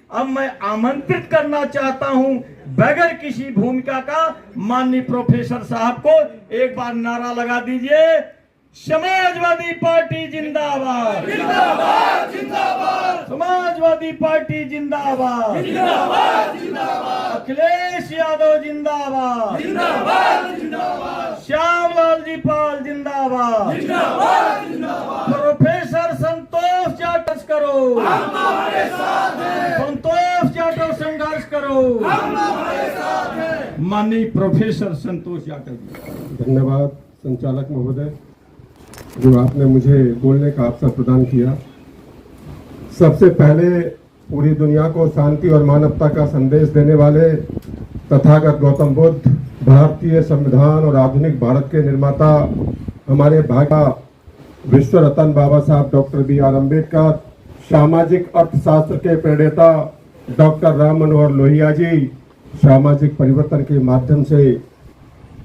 अब मैं आमंत्रित करना चाहता हूं बगैर किसी भूमिका का माननीय प्रोफेसर साहब को। एक बार नारा लगा दीजिए, समाजवादी पार्टी जिंदाबाद, जिंदाबाद जिंदाबाद, समाजवादी पार्टी जिंदाबाद, जिंदाबाद जिंदाबाद, अखिलेश यादव जिंदाबाद, जिंदाबाद जिंदाबाद, श्यामलाल जी पाल जिंदाबाद, जिंदाबाद जिंदाबाद, प्रोफेसर संतोष जाटव करो, हम हमारे साथ हैं, संतोष जाटव संघर्ष करो, हम हमारे साथ हैं। माननीय प्रोफेसर संतोष जाटव जी। धन्यवाद संचालक महोदय, जो आपने मुझे बोलने का अवसर प्रदान किया। सबसे पहले पूरी दुनिया को शांति और मानवता का संदेश देने वाले तथागत गौतम बुद्ध, भारतीय संविधान और आधुनिक भारत के निर्माता, हमारे भागा विश्व रत्न बाबा साहब डॉक्टर B.R. अम्बेडकर, सामाजिक अर्थशास्त्र के प्रणेता डॉक्टर राम मनोहर लोहिया जी, सामाजिक परिवर्तन के माध्यम से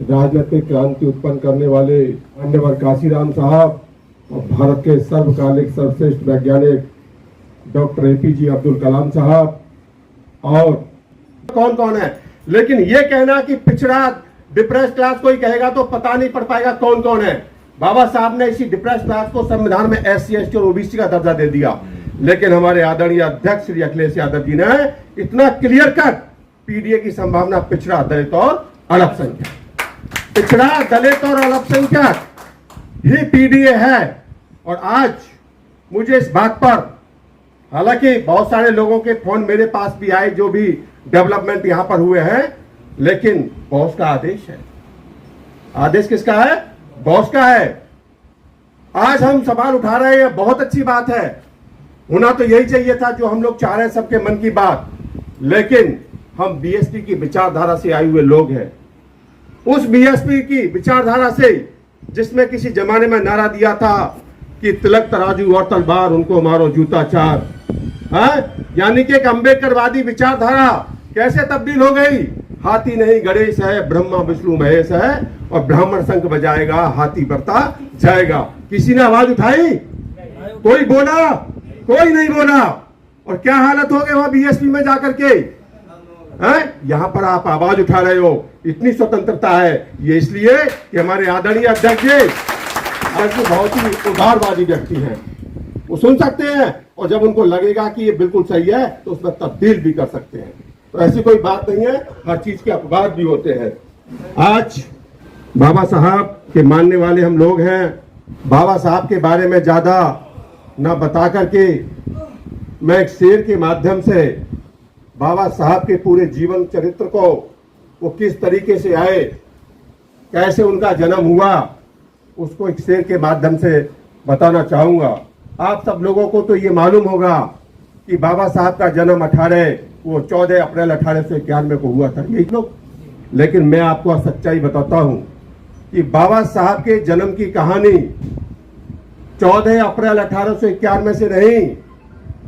राजनीतिक क्रांति उत्पन्न करने वाले मान्यवर काशीराम साहब और भारत के सर्वकालिक सर्वश्रेष्ठ वैज्ञानिक डॉक्टर APJ अब्दुल कलाम साहब, और कौन कौन है। लेकिन ये कहना कि पिछड़ा डिप्रेस क्लास कोई कहेगा तो पता नहीं पड़ पाएगा कौन कौन है। बाबा साहब ने इसी डिप्रेस क्लास को संविधान में SC ST और OBC का दर्जा दे दिया, लेकिन हमारे आदरणीय अध्यक्ष श्री अखिलेश यादव जी ने इतना क्लियर कट PDA की संभावना पिछड़ा, दलित और अल्पसंख्यक, पिछड़ा, दलित और अल्पसंख्यक ही PDA है। और आज मुझे इस बात पर, हालांकि बहुत सारे लोगों के फोन मेरे पास भी आए जो भी डेवलपमेंट यहां पर हुए हैं, लेकिन बॉस का आदेश है। आदेश किसका है? बॉस का है। आज हम सवाल उठा रहे हैं, बहुत अच्छी बात है, होना तो यही चाहिए था जो हम लोग चाह रहे हैं, सबके मन की बात। लेकिन हम BSP की विचारधारा से आए हुए लोग हैं, उस BSP की विचारधारा से जिसमें किसी जमाने में नारा दिया था कि तिलक तराजू और तलवार, उनको मारो जूता चार, यानी कि एक अम्बेडकरवादी विचारधारा कैसे तब्दील हो गई। हाथी नहीं गणेश है, ब्रह्मा विष्णु महेश है, और ब्राह्मण शंख बजाएगा, हाथी बढ़ता जाएगा। किसी ने आवाज उठाई? कोई बोला? कोई नहीं बोला। और क्या हालत हो गई वहां BSP में जाकर के? यहां पर आप आवाज उठा रहे हो, इतनी स्वतंत्रता है। ये इसलिए कि हमारे आदरणीय अध्यक्ष जी बहुत ही उदारवादी व्यक्ति हैं, वो सुन सकते हैं, और जब उनको लगेगा कि ये बिल्कुल सही है तो उसमें तब्दील भी कर सकते हैं। तो ऐसी कोई बात नहीं है, हर चीज के अपवाद भी होते हैं। आज बाबा साहब के मानने वाले हम लोग हैं। बाबा साहब के बारे में ज्यादा ना बता करके मैं एक शेर के माध्यम से बाबा साहब के पूरे जीवन चरित्र को, वो किस तरीके से आए, कैसे उनका जन्म हुआ, उसको एक शेर के माध्यम से बताना चाहूंगा। आप सब लोगों को तो ये मालूम होगा कि बाबा साहब का जन्म 14 अप्रैल 1891 को हुआ था, यही लोग। लेकिन मैं आपको सच्चाई बताता हूं कि बाबा साहब के जन्म की कहानी 14 अप्रैल 1891 से नहीं,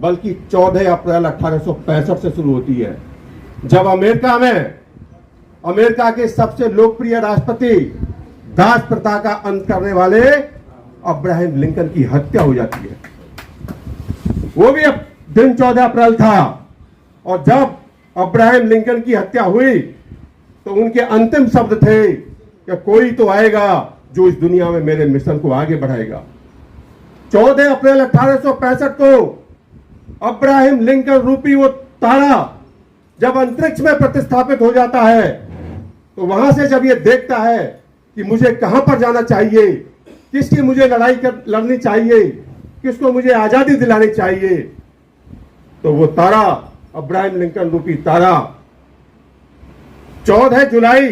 बल्कि 14 अप्रैल 1865 से शुरू होती है, जब अमेरिका के सबसे लोकप्रिय राष्ट्रपति दास प्रथा का अंत करने वाले अब्राहम लिंकन की हत्या हो जाती है। वो भी दिन 14 अप्रैल था, और जब अब्राहम लिंकन की हत्या हुई तो उनके अंतिम शब्द थे कि कोई तो आएगा जो इस दुनिया में मेरे मिशन को आगे बढ़ाएगा। 14 अप्रैल 1865 को अब्राहम लिंकन रूपी वो तारा जब अंतरिक्ष में प्रतिस्थापित हो जाता है, तो वहां से जब ये देखता है कि मुझे कहां पर जाना चाहिए, किसकी मुझे लड़नी चाहिए, किसको मुझे आजादी दिलानी चाहिए, तो वो तारा, अब्राहम लिंकन रूपी तारा, 14 जुलाई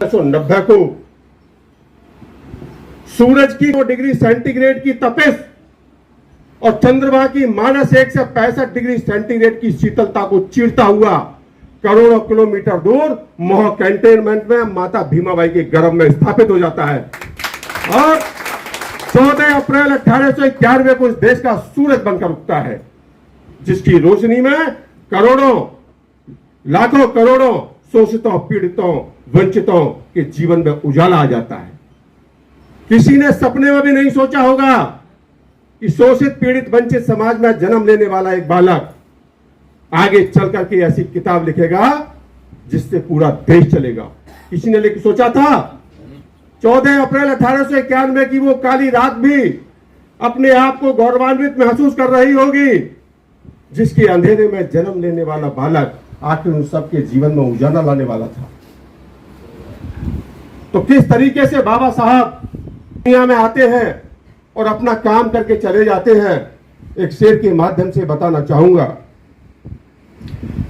1990 को सूरज की 2 डिग्री सेंटीग्रेड की तपिश और चंद्रमा की -1 से 65 डिग्री सेंटीग्रेड की शीतलता को चीरता हुआ करोड़ों किलोमीटर दूर मोह कैंटोनमेंट में माता भीमाबाई के गर्भ में स्थापित हो जाता है। और 14 अप्रैल 1891 को इस देश का सूरज बनकर उगता है, जिसकी रोशनी में करोड़ों, लाखों करोड़ों शोषितों, पीड़ितों, वंचितों के जीवन में उजाला आ जाता है। किसी ने सपने में भी नहीं सोचा होगा कि शोषित, पीड़ित, वंचित समाज में जन्म लेने वाला एक बालक आगे चल करके ऐसी किताब लिखेगा जिससे पूरा देश चलेगा। किसी ने सोचा था 14 अप्रैल 1891 की वो काली रात भी अपने आप को गौरवान्वित महसूस कर रही होगी, जिसके अंधेरे में जन्म लेने वाला बालक आखिर उन सबके जीवन में उजाला लाने वाला था। तो किस तरीके से बाबा साहब दुनिया में आते हैं और अपना काम करके चले जाते हैं, एक शेर के माध्यम से बताना चाहूंगा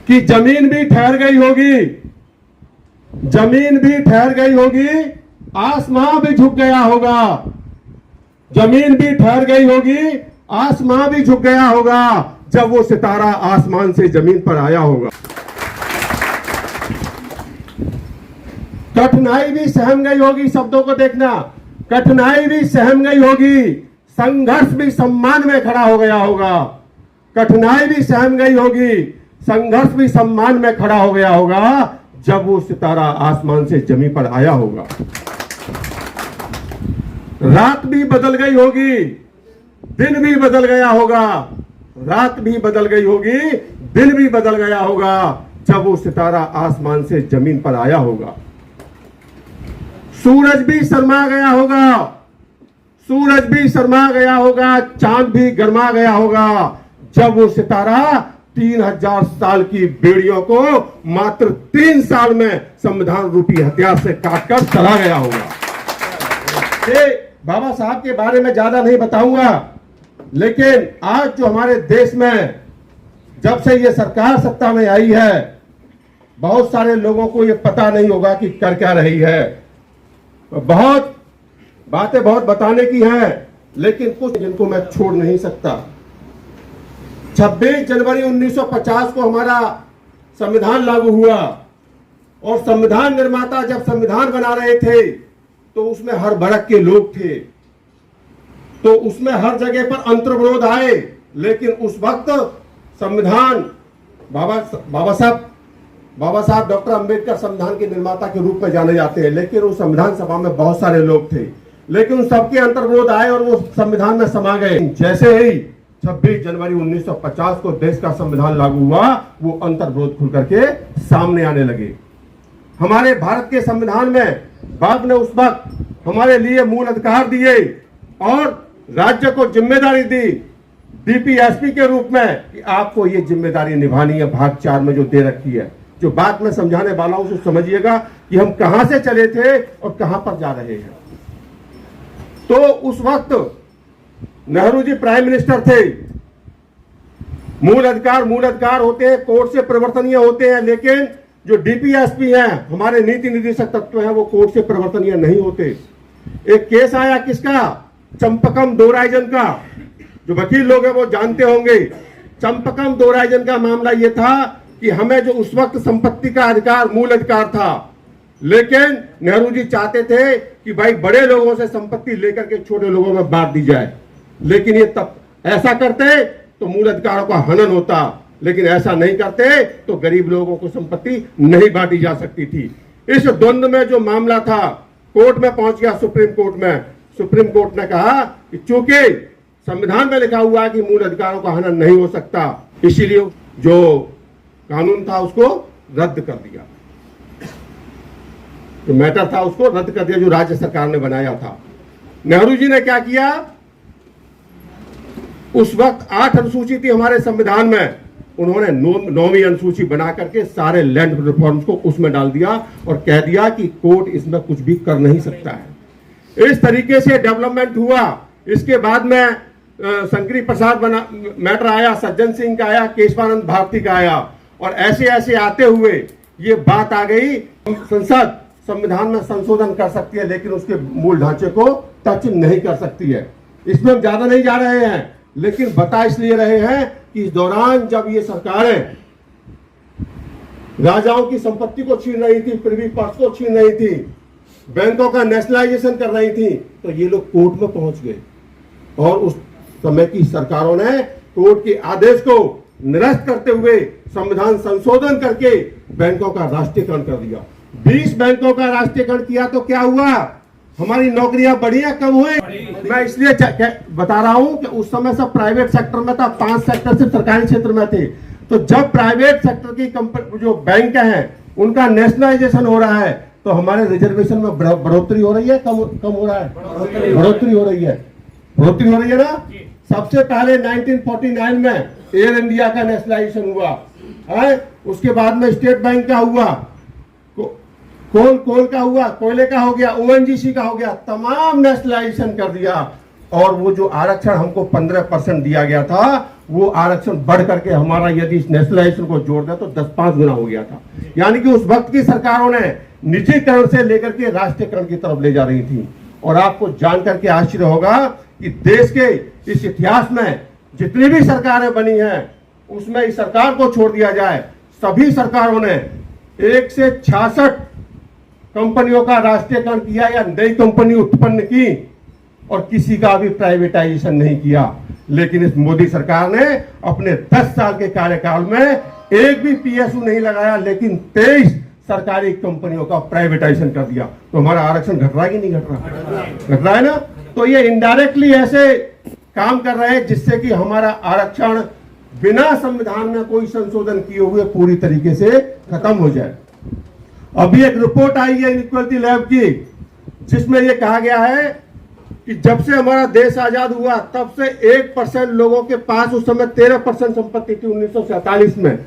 कि जमीन भी ठहर गई होगी, जमीन भी ठहर गई होगी, आसमां भी झुक गया होगा, जमीन भी ठहर गई होगी, आसमां भी झुक गया होगा, जब वो सितारा आसमान से जमीन पर आया होगा। कठिनाई भी सहम गई होगी, शब्दों को देखना, कठिनाई भी सहम गई होगी, संघर्ष भी सम्मान में खड़ा हो गया होगा, कठिनाई भी सहम गई होगी, संघर्ष भी सम्मान में खड़ा हो गया होगा, जब वो सितारा आसमान से जमीन पर आया होगा। रात भी बदल गई होगी, दिन भी बदल गया होगा, रात भी बदल गई होगी, दिन भी बदल गया होगा, जब वो सितारा आसमान से जमीन पर आया होगा। सूरज भी शर्मा गया होगा, सूरज भी शर्मा गया होगा, चांद भी गरमा गया होगा, जब वो सितारा 3000 साल की बेड़ियों को मात्र 3 साल में संविधान रूपी हथियार से काटकर चला गया होगा। बाबा साहब के बारे में ज्यादा नहीं बताऊंगा, लेकिन आज जो हमारे देश में जब से ये सरकार सत्ता में आई है, बहुत सारे लोगों को ये पता नहीं होगा कि कर क्या रही है। बहुत बातें बहुत बताने की हैं, लेकिन कुछ जिनको मैं छोड़ नहीं सकता। 26 जनवरी 1950 को हमारा संविधान लागू हुआ और संविधान निर्माता जब संविधान बना रहे थे तो उसमें हर वर्ग के लोग थे, तो उसमें हर जगह पर अंतर्विरोध आए, लेकिन उस वक्त संविधान बाबा साहब डॉक्टर अंबेडकर संविधान के निर्माता के रूप में जाने जाते हैं, लेकिन उस संविधान सभा में बहुत सारे लोग थे, लेकिन उन सबके अंतर्विरोध आए और वो संविधान में समा गए। जैसे ही 26 जनवरी 1950 को देश का संविधान लागू हुआ, वो अंतर्विरोध खुल करके सामने आने लगे। हमारे भारत के संविधान में बाप ने उस वक्त हमारे लिए मूल अधिकार दिए और राज्य को जिम्मेदारी दी डीपीएसपी के रूप में कि आपको ये जिम्मेदारी निभानी है, भाग 4 में जो दे रखी है। जो बात मैं समझाने वाला हूं उसे समझिएगा कि हम कहां से चले थे और कहां पर जा रहे हैं। तो उस वक्त नेहरू जी प्राइम मिनिस्टर थे। मूल अधिकार होते हैं, कोर्ट से परिवर्तनीय होते हैं, लेकिन जो डीपीएसपी हैं, हमारे नीति निर्देशक तत्व हैं, वो कोर्ट से परिवर्तनीय नहीं होते। एक केस आया किसका? चंपकम दोराइजन का। जो वकील लोग हैं वो जानते होंगे। चंपकम दोराइजन का मामला ये था कि हमें जो उस वक्त संपत्ति का अधिकार, मूल अधिकार था, लेकिन नेहरू जी चाहते थे कि भाई बड़े लोगों से संपत्ति लेकर के छोटे लोगों में बांट दी जाए, लेकिन ये तब ऐसा करते तो मूल अधिकारों का हनन होता, लेकिन ऐसा नहीं करते तो गरीब लोगों को संपत्ति नहीं बांटी जा सकती थी। इस द्वंद्व में जो मामला था कोर्ट में पहुंच गया, सुप्रीम कोर्ट में। सुप्रीम कोर्ट ने कहा कि चूंकि संविधान में लिखा हुआ है कि मूल अधिकारों का हनन नहीं हो सकता, इसीलिए जो कानून था उसको रद्द कर दिया, जो मैटर था उसको रद्द कर दिया, जो राज्य सरकार ने बनाया था। नेहरू जी ने क्या किया? उस वक्त 8 अनुसूची थी हमारे संविधान में, उन्होंने 9वीं अनुसूची बना करके सारे लैंड रिफॉर्म्स को उसमें डाल दिया और कह दिया कि कोर्ट इसमें कुछ भी कर नहीं सकता है। इस तरीके से डेवलपमेंट हुआ। इसके बाद में शंकरी प्रसाद मैटर आया, सज्जन सिंह का आया, केशवानंद भारती का आया, और ऐसे ऐसे आते हुए ये बात आ गई, संसद संविधान में संशोधन कर सकती है लेकिन उसके मूल ढांचे को टच नहीं कर सकती है। इसमें हम ज्यादा नहीं जा रहे हैं, लेकिन बता इसलिए रहे हैं कि इस दौरान जब ये सरकारें राजाओं की संपत्ति को छीन रही थी, प्रिवी पर्स को छीन रही थी, बैंकों का नेशनलाइजेशन कर रही थी, तो ये लोग कोर्ट में पहुंच गए और उस समय की सरकारों ने कोर्ट के आदेश को निरस्त करते हुए संविधान संशोधन करके बैंकों का राष्ट्रीयकरण कर दिया। 20 बैंकों का राष्ट्रीयकरण किया तो क्या हुआ? हमारी नौकरियां बढ़ी या कम हुई? मैं इसलिए बता रहा हूं कि उस समय सब प्राइवेट सेक्टर में था, 5 सेक्टर सिर्फ सरकारी क्षेत्र में थे। तो जब प्राइवेट सेक्टर की कंपनी जो बैंक हैं उनका नेशनलाइजेशन हो रहा है तो हमारे रिजर्वेशन में बढ़ोतरी हो रही है, कम हो रहा है, बढ़ोतरी हो रही है, बढ़ोतरी हो रही है ना। सबसे पहले 1949 में एयर इंडिया का नेशनलाइजेशन हुआ है, उसके बाद में स्टेट बैंक का हुआ, कोल का हुआ, कोयले का हो गया, ओएनजीसी का हो गया, तमाम नेशनलाइजेशन कर दिया। और वो जो आरक्षण हमको 15% दिया गया था वो आरक्षण बढ़ करके हमारा यदि इस नेशनलाइजेशन को जोड़ दें तो 10-5 गुना हो गया था। यानी कि उस वक्त की सरकारों ने निजीकरण से लेकर के राष्ट्रीयकरण की तरफ ले जा रही थी। और आपको जान करके आश्चर्य होगा कि देश के इस इतिहास में जितनी भी सरकारें बनी हैं उसमें इस सरकार को छोड़ दिया जाए, सभी सरकारों ने 1 से 66 कंपनियों का राष्ट्रीयकरण किया या नई कंपनी उत्पन्न की और किसी का भी प्राइवेटाइजेशन नहीं किया। लेकिन इस मोदी सरकार ने अपने 10 साल के कार्यकाल में एक भी पीएसयू नहीं लगाया, लेकिन 23 सरकारी कंपनियों का प्राइवेटाइजेशन कर दिया। तो हमारा आरक्षण घट रहा है कि नहीं घट रहा? घट रहा है ना। तो ये इनडायरेक्टली ऐसे काम कर रहे हैं जिससे कि हमारा आरक्षण बिना संविधान में कोई संशोधन किए हुए पूरी तरीके से खत्म हो जाए। अभी एक रिपोर्ट आई है इनइक्वालिटी लैब की जिसमें यह कहा गया है कि जब से हमारा देश आजाद हुआ तब से 1% लोगों के पास, उस समय 13% संपत्ति थी 1947 में,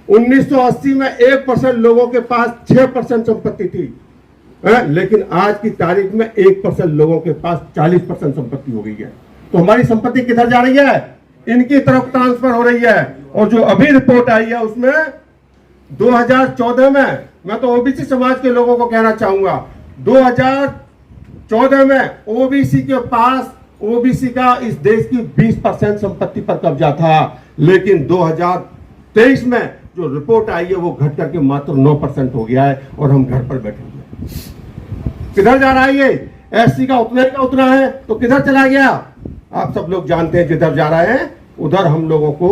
1980 में 1% लोगों के पास 6% संपत्ति थी, लेकिन आज की तारीख में 1% लोगों के पास 40% संपत्ति हो गई है। तो हमारी संपत्ति किधर जा रही है? इनकी तरफ ट्रांसफर हो रही है। और जो अभी रिपोर्ट आई है उसमें 2014 में, मैं तो ओबीसी समाज के लोगों को कहना चाहूंगा, 2014 में ओबीसी के पास, ओबीसी का इस देश की 20% संपत्ति पर कब्जा था, लेकिन 2023 में जो रिपोर्ट आई है वो घट करके मात्र 9% हो गया है और हम घर पर बैठे हुए। किधर जा रहा है ये? एससी का उतना है तो किधर चला गया? आप सब लोग जानते हैं जिधर जा रहा है उधर हम लोगों को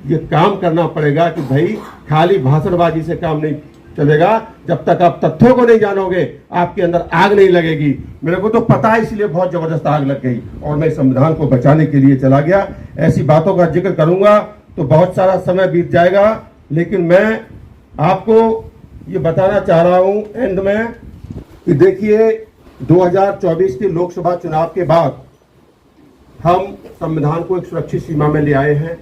ये काम करना पड़ेगा कि भाई खाली भाषणबाजी से काम नहीं चलेगा। जब तक आप तथ्यों को नहीं जानोगे आपके अंदर आग नहीं लगेगी। मेरे को तो पता है, इसलिए बहुत जबरदस्त आग लग गई और मैं संविधान को बचाने के लिए चला गया। ऐसी बातों का जिक्र करूंगा तो बहुत सारा समय बीत जाएगा, लेकिन मैं आपको ये बताना चाह रहा हूं एंड में कि देखिए 2024 के लोकसभा चुनाव के बाद हम संविधान को एक सुरक्षित सीमा में ले आए हैं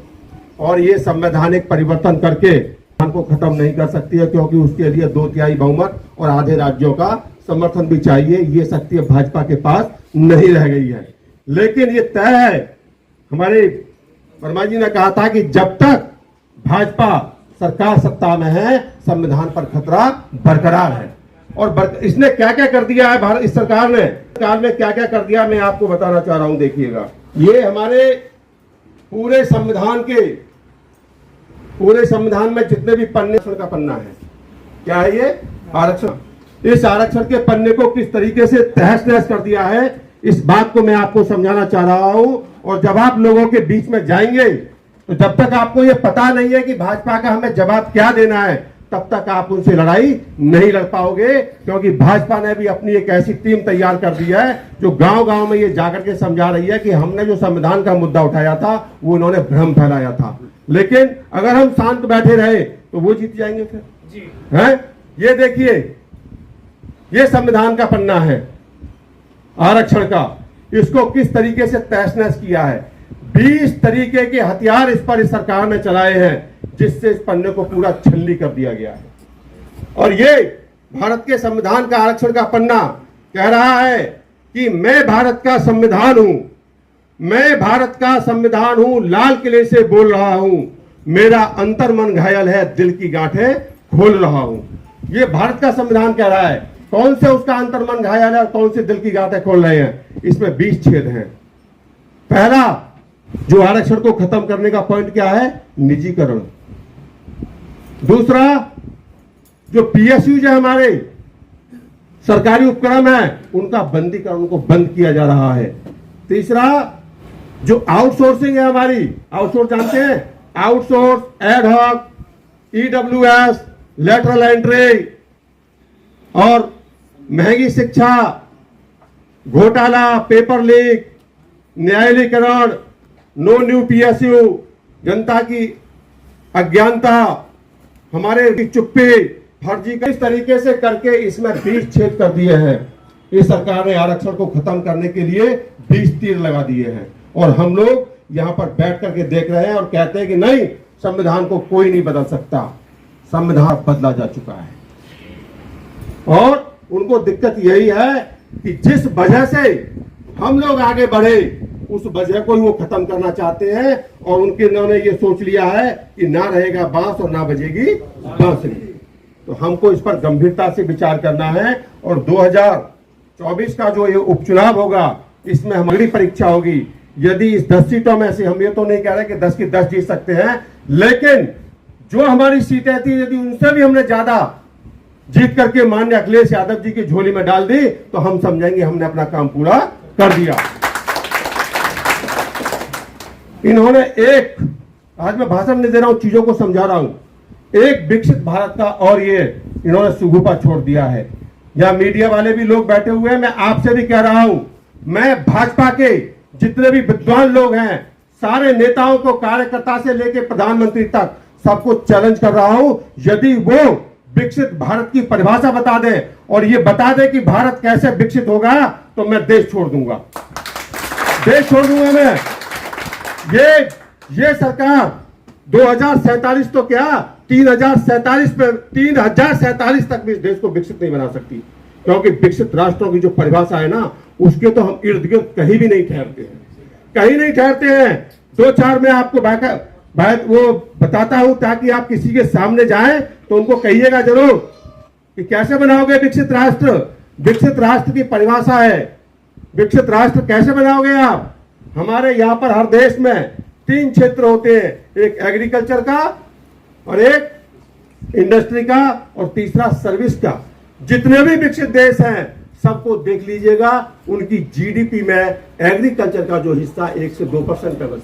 और ये संवैधानिक परिवर्तन करके संविधान को खत्म नहीं कर सकती है, क्योंकि उसके लिए 2/3 बहुमत और आधे राज्यों का समर्थन भी चाहिए। ये शक्ति भाजपा के पास नहीं रह गई है। लेकिन ये तय है, हमारे वर्मा जी ने कहा था कि जब तक भाजपा सरकार सत्ता में है संविधान पर खतरा बरकरार है। और इसने क्या क्या कर दिया है भारत, इस सरकार ने क्या क्या कर दिया मैं आपको बताना चाह रहा हूं। देखिएगा, ये हमारे पूरे संविधान में जितने भी पन्ने का पन्ना है, क्या है ये? आरक्षण। इस आरक्षण के पन्ने को किस तरीके से तहस नहस कर दिया है, इस बात को मैं आपको समझाना चाह रहा हूं। और जब आप लोगों के बीच में जाएंगे तो जब तक आपको ये पता नहीं है कि भाजपा का हमें जवाब क्या देना है, तब तक आप उनसे लड़ाई नहीं लड़ पाओगे, क्योंकि भाजपा ने भी अपनी एक ऐसी टीम तैयार कर दी है जो गांव-गांव में ये जाकर के समझा रही है कि हमने जो संविधान का मुद्दा उठाया था वो इन्होंने भ्रम फैलाया था। लेकिन अगर हम शांत बैठे रहे तो वो जीत जाएंगे फिर जी। हैं? ये देखिए, ये संविधान का पन्ना है आरक्षण का, इसको किस तरीके से तहस नहस किया है। 20 तरीके के हथियार इस पर इस सरकार ने चलाए हैं जिससे इस पन्ने को पूरा छल्ली कर दिया गया है। और ये भारत के संविधान का आरक्षण का पन्ना कह रहा है कि मैं भारत का संविधान हूं, मैं भारत का संविधान हूं, लाल किले से बोल रहा हूं, मेरा अंतर मन घायल है, दिल की गांठें खोल रहा हूं। ये भारत का संविधान कह रहा है। कौन से उसका अंतर मन घायल है और कौन से दिल की गांठें खोल रहे हैं? इसमें 20 छेद हैं। पहला जो आरक्षण को खत्म करने का पॉइंट क्या है? निजीकरण। दूसरा, जो पीएसयू जो हमारे सरकारी उपक्रम है उनका बंदीकरण, उनको बंद किया जा रहा है। तीसरा, जो आउटसोर्सिंग है हमारी, आउटसोर्स जानते हैं, outsource, ad hoc, EWS, lateral entry और महंगी शिक्षा, घोटाला, पेपर लीक, न्यायालयीकरण, नो न्यू पीएसयू, जनता की अज्ञानता, हमारे की चुप्पी, फर्जी का इस तरीके से करके इसमें 20 छेद कर दिए हैं। इस सरकार ने आरक्षण को खत्म करने के लिए 20 तीर लगा दिए हैं और हम लोग यहाँ पर बैठ करके देख रहे हैं और कहते हैं कि नहीं, संविधान को कोई नहीं बदल सकता। संविधान बदला जा चुका है और उनको दिक्कत यही है कि जिस वजह से हम लोग आगे बढ़े उस वजह को ही वो खत्म करना चाहते हैं और उन्होंने ये सोच लिया है कि ना रहेगा बांस और ना बजेगी बांसुरी। तो हमको इस पर गंभीरता से विचार करना है और 2024 का जो ये उपचुनाव होगा इसमें हमारी परीक्षा होगी। यदि इस 10 सीटों में से, हम ये तो नहीं कह रहे कि 10 की 10 जीत सकते हैं, लेकिन जो हमारी सीटें थी यदि उनसे भी हमने ज्यादा जीत करके माननीय अखिलेश यादव जी की झोली में डाल दी तो हम समझेंगे हमने अपना काम पूरा कर दिया। इन्होंने एक, आज मैं भाषण नहीं दे रहा हूं, चीजों को समझा रहा हूं, एक विकसित भारत का और ये इन्होंने सुगुपा छोड़ दिया है। यहां मीडिया वाले भी लोग बैठे हुए हैं, मैं आपसे भी कह रहा हूं, मैं भाजपा के जितने भी विद्वान लोग हैं, सारे नेताओं को, कार्यकर्ता से लेकर प्रधानमंत्री तक सबको चैलेंज कर रहा हूं, यदि वो विकसित भारत की परिभाषा बता दे और ये बता दे कि भारत कैसे विकसित होगा तो मैं देश छोड़ दूंगा, देश छोड़ दूंगा मैं। ये सरकार 2047 तो क्या 3047 तक भी इस देश को विकसित नहीं बना सकती, क्योंकि विकसित राष्ट्रों की जो परिभाषा है ना, उसके तो हम इर्द गिर्द कहीं भी नहीं ठहरते हैं, कहीं नहीं ठहरते हैं। 2-4 में आपको वो बताता हूं ताकि आप किसी के सामने जाएं तो उनको कहिएगा जरूर कि कैसे बनाओगे विकसित राष्ट्र। विकसित राष्ट्र की परिभाषा है, विकसित राष्ट्र कैसे बनाओगे आप। हमारे यहां पर हर देश में 3 क्षेत्र होते हैं, एक एग्रीकल्चर का और एक इंडस्ट्री का और तीसरा सर्विस का। जितने भी विकसित देश हैं सबको देख लीजिएगा, उनकी जीडीपी में एग्रीकल्चर का जो हिस्सा 1 से 2% है बस,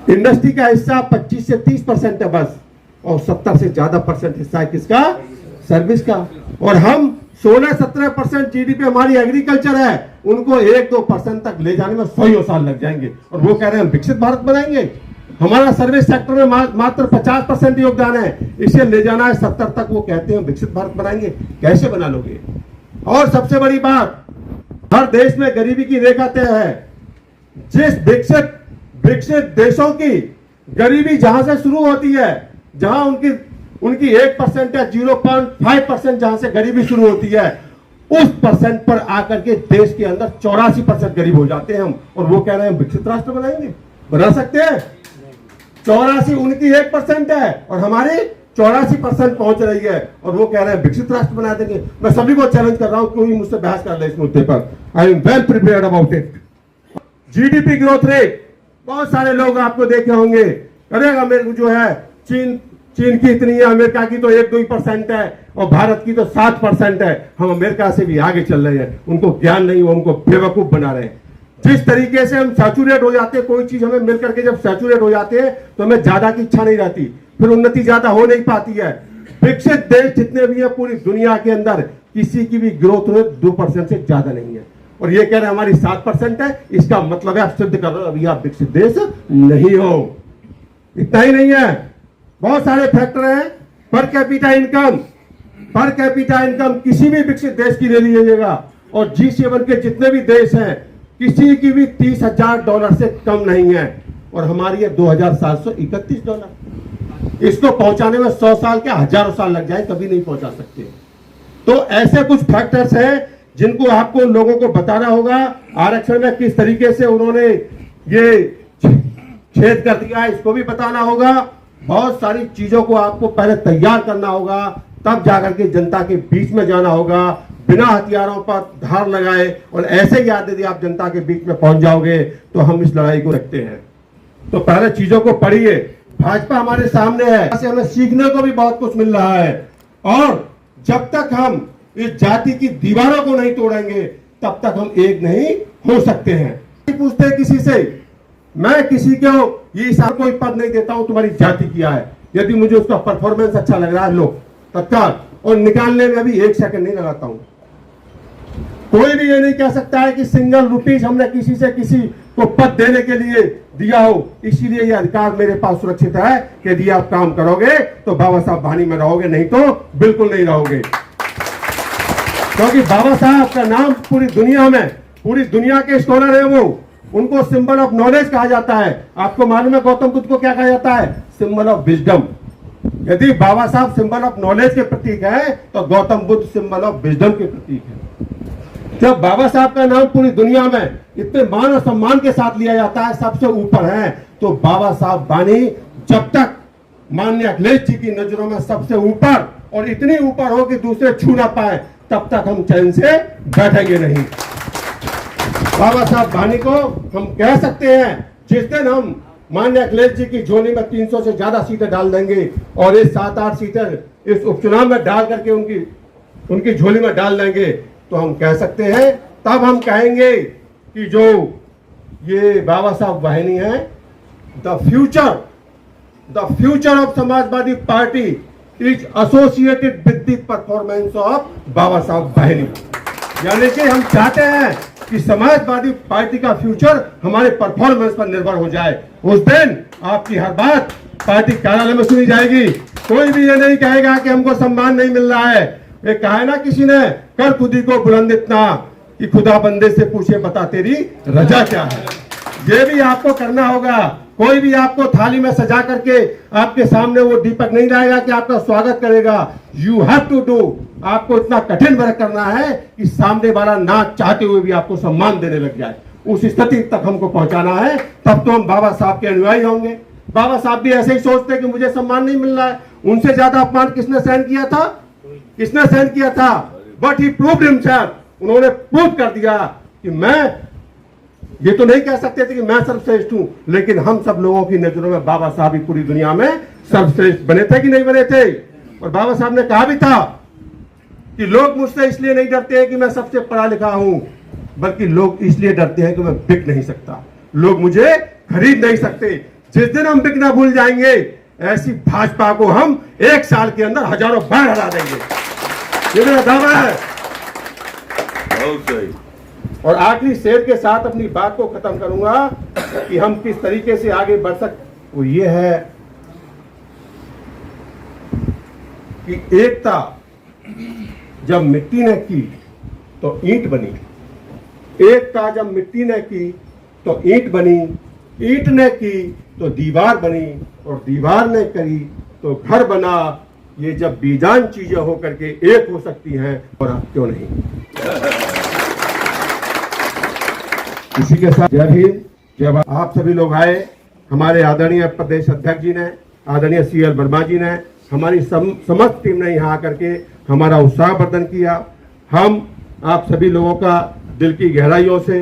इंडस्ट्री का हिस्सा 25 से 30% है बस, और 70 से ज्यादा % हिस्सा है किसका, सर्विस का। और हम 16-17% जीडीपी हमारी एग्रीकल्चर है, उनको 1-2% तक ले जाने में 100 साल लग जाएंगे और वो कह रहे हैं सबसे भारत बनाएंगे। हमारा सर्विस सेक्टर में मात्र 50% योगदान है, इसे ले जाना है 70 तक, वो कहते हैं विकसित भारत बनाएंगे। कैसे बना लोगे। और सबसे बड़ी बात, हर देश में गरीबी की रेखा तय है। जिस विकसित देशों की गरीबी जहां से शुरू होती है, जहां उनकी 1% या 0.5% जहां से गरीबी शुरू होती है, उस परसेंट पर आकर के देश के अंदर 84% गरीब हो जाते हैं हम, और वो कह रहे हैं विकसित राष्ट्र बनाएंगे। बना सकते हैं? 84 उनकी 1% है और हमारी 84% पहुंच रही है, और वो कह रहे हैं विकसित राष्ट्र बना देंगे। मैं सभी को चैलेंज कर रहा हूं, कोई मुझसे बहस कर ले इस मुद्दे पर। I am well prepared about it. GDP growth rate, बहुत सारे लोग आपको देखे होंगे, करेगा मेरे जो है चीन की इतनी है, अमेरिका की तो 1-2% है और भारत की तो 7% है। हम अमेरिका से भी आगे चल रहे हैं, उनको ज्ञान नहीं, वो हमको बेवकूफ बना रहे हैं। जिस तरीके से हम सैचुरेट हो जाते हैं, कोई चीज हमें मिल करके जब सैचुरेट हो जाते हैं तो हमें ज्यादा की इच्छा नहीं रहती, फिर उन्नति ज्यादा हो नहीं पाती है। विकसित देश जितने भी है पूरी दुनिया के अंदर, किसी की भी ग्रोथ रेट 2% से ज्यादा नहीं है, और ये कह रहे हैं हमारी 7% है। इसका मतलब है आप सिद्ध कर रहे हो अभी आप विकसित देश नहीं हो। इतना ही नहीं है, बहुत सारे फैक्टर हैं। पर कैपिटा इनकम किसी भी विकसित देश की ले लीजिएगा, और G7 के जितने भी देश हैं, किसी की भी $30,000 से कम नहीं है, और हमारी है $2,731। इसको पहुंचाने में 100 साल क्या हजारों साल लग जाए, कभी नहीं पहुंचा सकते। तो ऐसे कुछ फैक्टर्स हैं जिनको आपको लोगों को बताना होगा। आरक्षण में किस तरीके से उन्होंने ये छेद कर दिया है, इसको भी बताना होगा। बहुत सारी चीजों को आपको पहले तैयार करना होगा, तब जाकर के जनता के बीच में जाना होगा, बिना हथियारों पर धार लगाए। और ऐसे ही यदि आप जनता के बीच में पहुंच जाओगे तो हम इस लड़ाई को रखते हैं। तो पहले चीजों को पढ़िए, भाजपा हमारे सामने है, ऐसे हमें सीखने को भी बहुत कुछ मिल रहा है। और जब तक हम इस जाति की दीवारों को नहीं तोड़ेंगे तब तक हम एक नहीं हो सकते हैं। पूछते किसी से, मैं किसी को ये कोई पद नहीं देता हूं, तुम्हारी जाति क्या है। यदि मुझे उसका परफॉर्मेंस अच्छा लग रहा है, लो तत्काल, और निकालने में अभी 1 सेकंड नहीं लगाता हूं। कोई भी ये नहीं कह सकता है कि सिंगल रुपीज हमने किसी को पद देने के लिए दिया हो, इसीलिए ये अधिकार मेरे पास सुरक्षित है कि यदि आप काम करोगे तो बाबा साहब वाणी में रहोगे, नहीं तो बिल्कुल नहीं रहोगे। क्योंकि बाबा साहब का नाम पूरी दुनिया में, पूरी दुनिया के स्कॉलर है वो, उनको सिंबल ऑफ नॉलेज कहा जाता है। आपको मालूम है गौतम बुद्ध को क्या कहा जाता है? Symbol of wisdom. यदि बाबा साहब सिंबल ऑफ नॉलेज के प्रतीक है तो Gautam Buddha symbol of wisdom के प्रतीक है। जब बाबा साहब का नाम पूरी दुनिया में इतने मान और सम्मान के साथ लिया जाता है, सबसे ऊपर है, तो बाबा साहब वाणी जब तक माननीय अखिलेश जी की नजरों में सबसे ऊपर और इतनी ऊपर हो कि दूसरे छू ना पाए, तब तक हम चैन से बैठेंगे नहीं। बाबा साहब वाणी को हम कह सकते हैं, जिस दिन हम माननीय अखिलेश जी की झोली में 300 से ज्यादा सीटें डाल देंगे और इस 7-8 सीटें इस उपचुनाव में डाल करके उनकी झोली में डाल देंगे, तो हम कह सकते हैं, तब हम कहेंगे कि जो ये बाबा साहब वाहिनी है, the future of Samajwadi Party is associated with the performance of Baba Saheb Vahini. यानी कि हम चाहते हैं कि समाजवादी पार्टी का फ्यूचर हमारे परफॉर्मेंस पर निर्भर हो जाए। उस दिन आपकी हर बात पार्टी कार्यालय में सुनी जाएगी। कोई भी ये नहीं कहेगा कि हमको सम्मान नहीं मिल रहा है। एक कहा है ना किसी ने, कर खुदी को बुलंद इतना कि खुदा बंदे से पूछे बता तेरी रजा क्या है। ये भी आपको करना होगा। कोई भी आपको थाली में सजा करके आपके सामने वो दीपक नहीं लाएगा कि आपका स्वागत करेगा। यू हैव टू डू, आपको इतना कठिन वर्क करना है कि सामने वाला ना चाहते हुए भी आपको सम्मान देने लग जाए। उस स्थिति तक हमको पहुंचाना है, तब तो हम बाबा साहब के अनुयायी होंगे। बाबा साहब भी ऐसे ही सोचते हैं कि मुझे सम्मान नहीं मिल रहा है। उनसे ज्यादा अपमान किसने सहन किया था? किसने सहन किया था? But he proved himself. उन्होंने प्रूव कर दिया कि मैं, ये तो नहीं कह सकते थे कि मैं सर्वश्रेष्ठ हूं, लेकिन हम सब लोगों की नजरों में बाबा साहब ही पूरी दुनिया में सर्वश्रेष्ठ बने थे कि नहीं बने थे। और बाबा साहब ने कहा भी था कि लोग मुझसे इसलिए नहीं डरते हैं कि मैं सबसे पढ़ा लिखा हूं, बल्कि लोग इसलिए डरते हैं कि मैं बिक नहीं सकता, लोग मुझे खरीद नहीं सकते। जिस दिन हम बिकना भूल जाएंगे, ऐसी भाजपा को हम 1 साल के अंदर हजारों बार हरा देंगे। ये मेरा दावा है। बहुत सही। और आखिरी शेर के साथ अपनी बात को खत्म करूंगा कि हम किस तरीके से आगे बढ़ सकते। वो ये है कि एकता जब मिट्टी ने की तो ईंट बनी, एकता जब मिट्टी ने की तो ईंट बनी, ईंट ने की तो दीवार बनी, और दीवार ने करी तो घर बना। ये जब बेजान चीजें होकर के एक हो सकती हैं, और आप क्यों नहीं। इसी के साथ जय भीम, जब आप सभी लोग आए, हमारे आदरणीय प्रदेश अध्यक्ष जी ने, आदरणीय CL वर्मा जी ने, हमारी समस्त टीम ने यहाँ आकर के हमारा उत्साहवर्धन किया। हम आप सभी लोगों का दिल की गहराइयों से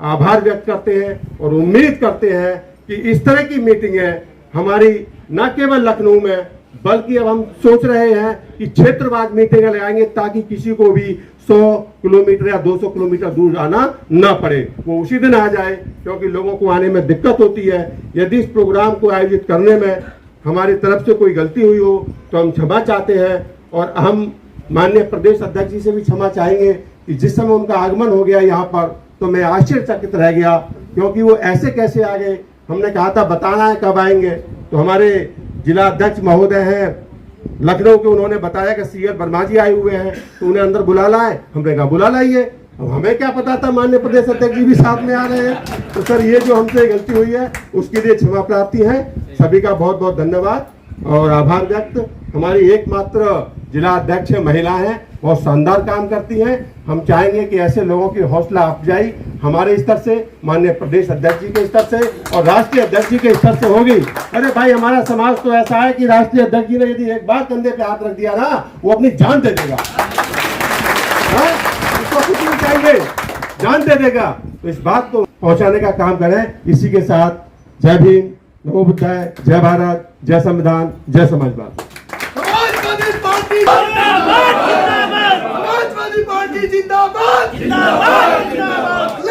आभार व्यक्त करते हैं और उम्मीद करते हैं कि इस तरह की मीटिंगें हमारी न केवल लखनऊ में, बल्कि अब हम सोच रहे हैं कि क्षेत्रवार मीटिंगें लगाएंगे, ताकि किसी को भी 100 किलोमीटर या 200 किलोमीटर दूर आना न पड़े, वो उसी दिन आ जाए। क्योंकि लोगों को आने में दिक्कत होती है। यदि इस प्रोग्राम को आयोजित करने में हमारी तरफ से कोई गलती हुई हो तो हम क्षमा चाहते हैं, और हम माननीय प्रदेश अध्यक्ष जी से भी क्षमा चाहेंगे कि जिस समय उनका आगमन हो गया यहाँ पर, तो मैं आश्चर्यचकित रह गया, क्योंकि वो ऐसे कैसे आ गए। हमने कहा था बताना है कब आएंगे, तो हमारे जिला अध्यक्ष महोदय हैं लखनऊ के, उन्होंने बताया कि CL वर्मा जी आए हुए हैं, तो उन्हें अंदर बुला लाए। हमने कहा बुला लाइए। अब हमें क्या पता था माननीय प्रदेश अध्यक्ष जी भी साथ में आ रहे हैं। तो सर, ये जो हमसे गलती हुई है उसके लिए क्षमा प्रार्थी है। सभी का बहुत बहुत धन्यवाद और आभार व्यक्त। हमारी एकमात्र जिला अध्यक्ष महिला हैं, बहुत शानदार काम करती हैं। हम चाहेंगे कि ऐसे लोगों की हौसला अफजाई हमारे स्तर से, माननीय प्रदेश अध्यक्ष जी के स्तर से और राष्ट्रीय अध्यक्ष जी के स्तर से होगी। अरे भाई, हमारा समाज तो ऐसा है कि राष्ट्रीय अध्यक्ष जी ने यदि एक बार कंधे पे हाथ रख दिया ना, वो अपनी जान दे देगा। उसको कुछ नहीं चाहिए, जान दे देगा। तो इस बात को पहुंचाने का काम करें। इसी के साथ जय भीम, नमो बुद्धाय, जय भारत, जय संविधान, जय समाजवाद। समाजवादी पार्टी जिंदाबाद, समाजवादी पार्टी जिंदाबाद, जिंदाबाद, जिंदाबाद।